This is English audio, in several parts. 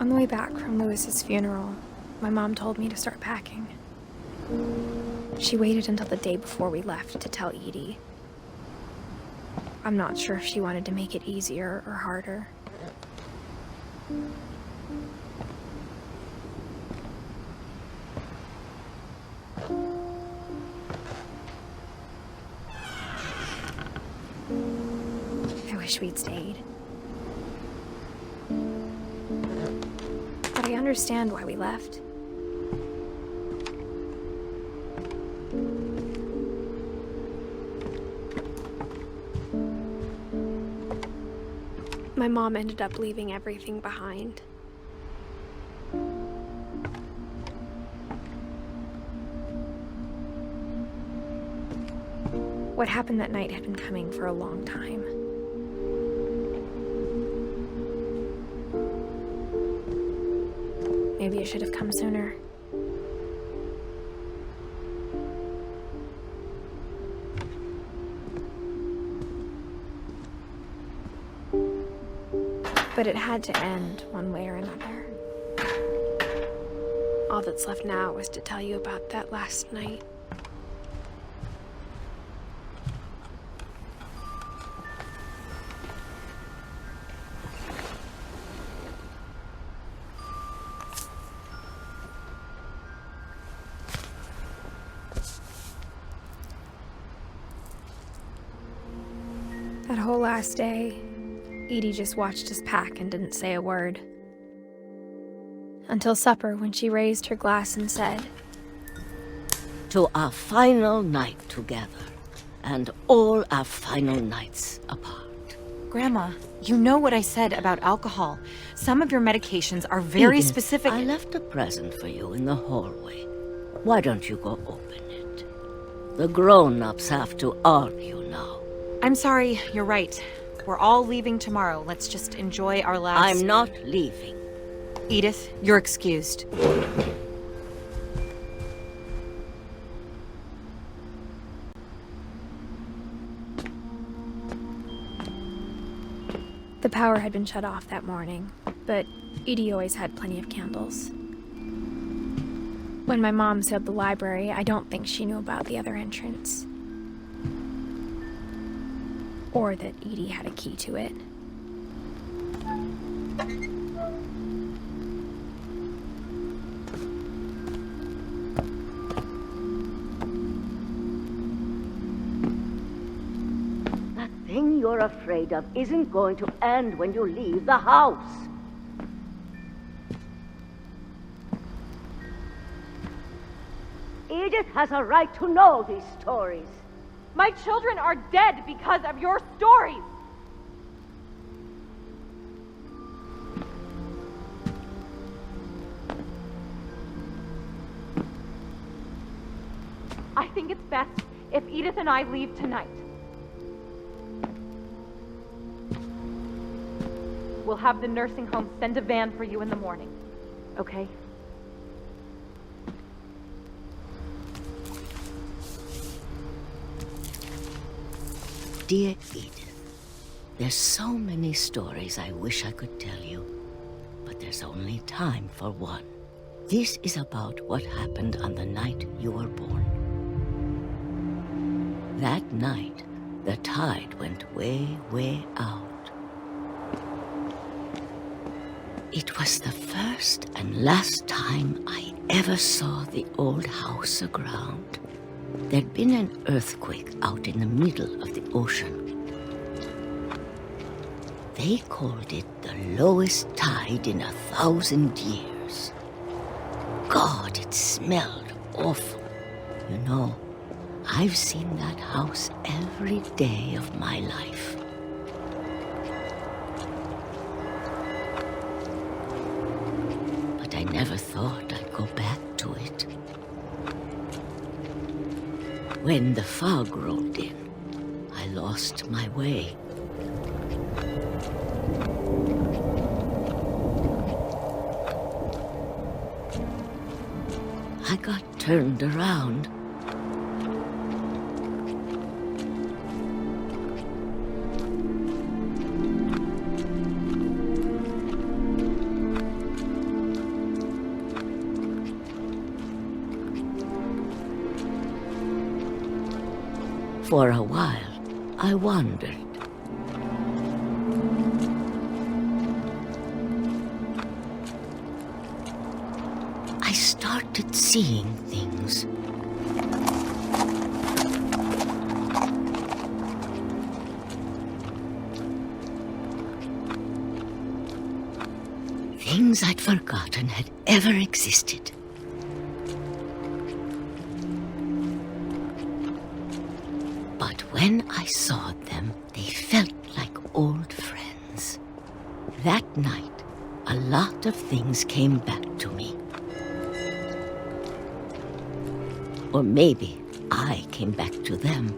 On the way back from Lewis's funeral, my mom told me to start packing. She waited until the day before we left to tell Edie. I'm not sure if she wanted to make it easier or harder. I wish we'd stayed. But I understand why we left. My mom ended up leaving everything behind. What happened that night had been coming for a long time. Maybe it should have come sooner. But it had to end one way or another. All that's left now is to tell you about that last night. That whole last day, Edie just watched us pack and didn't say a word. Until supper, when she raised her glass and said, "To our final night together, and all our final nights apart." Grandma, you know what I said about alcohol. Some of your medications are very Edith, specific. I left a present for you in the hallway. Why don't you go open it? The grown-ups have to argue now. I'm sorry, you're right. We're all leaving tomorrow. Let's just enjoy our last... I'm not leaving. Edith, you're excused. The power had been shut off that morning, but Edie always had plenty of candles. When my mom sealed the library, I don't think she knew about the other entrance. Or that Edie had a key to it. That thing you're afraid of isn't going to end when you leave the house. Edith has a right to know these stories. My children are dead because of your stories! I think it's best if Edith and I leave tonight. We'll have the nursing home send a van for you in the morning, okay? Dear Edith, there's so many stories I wish I could tell you, but there's only time for one. This is about what happened on the night you were born. That night, the tide went way, way out. It was the first and last time I ever saw the old house aground. There'd been an earthquake out in the middle of the ocean. They called it the lowest tide in 1,000 years. God, it smelled awful. You know, I've seen that house every day of my life. But I never thought I'd go back to it. When the fog rolled in, I lost my way. I got turned around. For a while, I wondered. I started seeing things. Things I'd forgotten had ever existed. But when I saw them, they felt like old friends. That night, a lot of things came back to me. Or maybe I came back to them.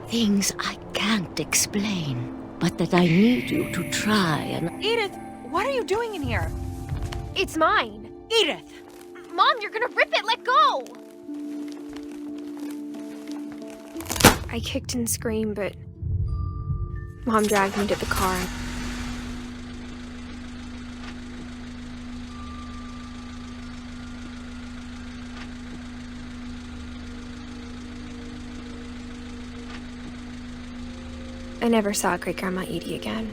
Things I can't explain, but that I need you to try and... Edith, what are you doing in here? It's mine! Edith! Mom, you're gonna rip it! Let go! I kicked and screamed, but Mom dragged me to the car. I never saw Great-Grandma Iidi again.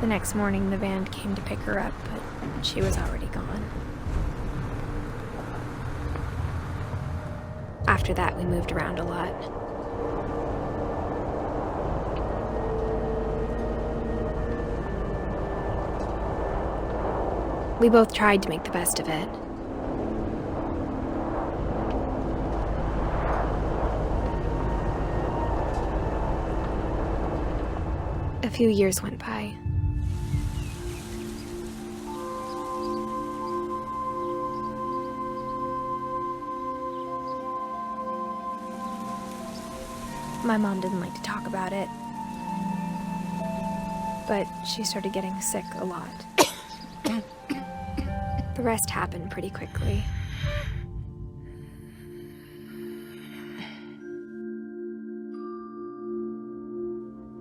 The next morning, the van came to pick her up, but she was already gone. After that, we moved around a lot. We both tried to make the best of it. A few years went by. My mom didn't like to talk about it, but she started getting sick a lot. The rest happened pretty quickly.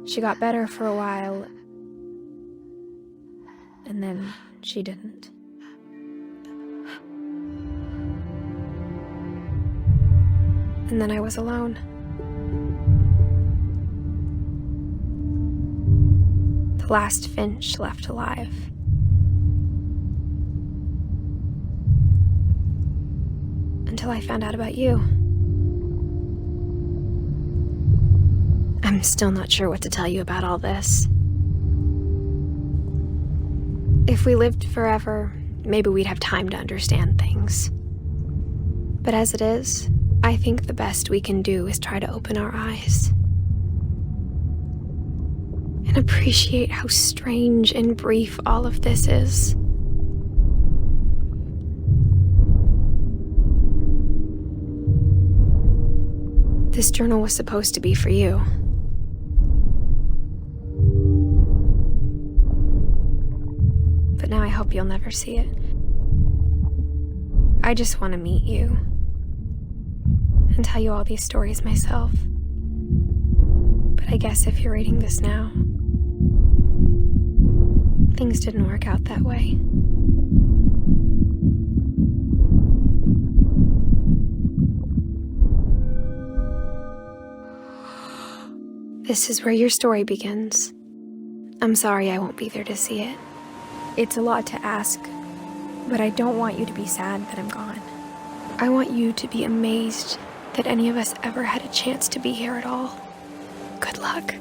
She got better for a while, and then she didn't. And then I was alone. The last Finch left alive. Until I found out about you. I'm still not sure what to tell you about all this. If we lived forever, maybe we'd have time to understand things. But as it is, I think the best we can do is try to open our eyes. And appreciate how strange and brief all of this is. This journal was supposed to be for you. But now I hope you'll never see it. I just want to meet you and tell you all these stories myself. But I guess if you're reading this now, things didn't work out that way. This is where your story begins. I'm sorry I won't be there to see it. It's a lot to ask, but I don't want you to be sad that I'm gone. I want you to be amazed that any of us ever had a chance to be here at all. Good luck.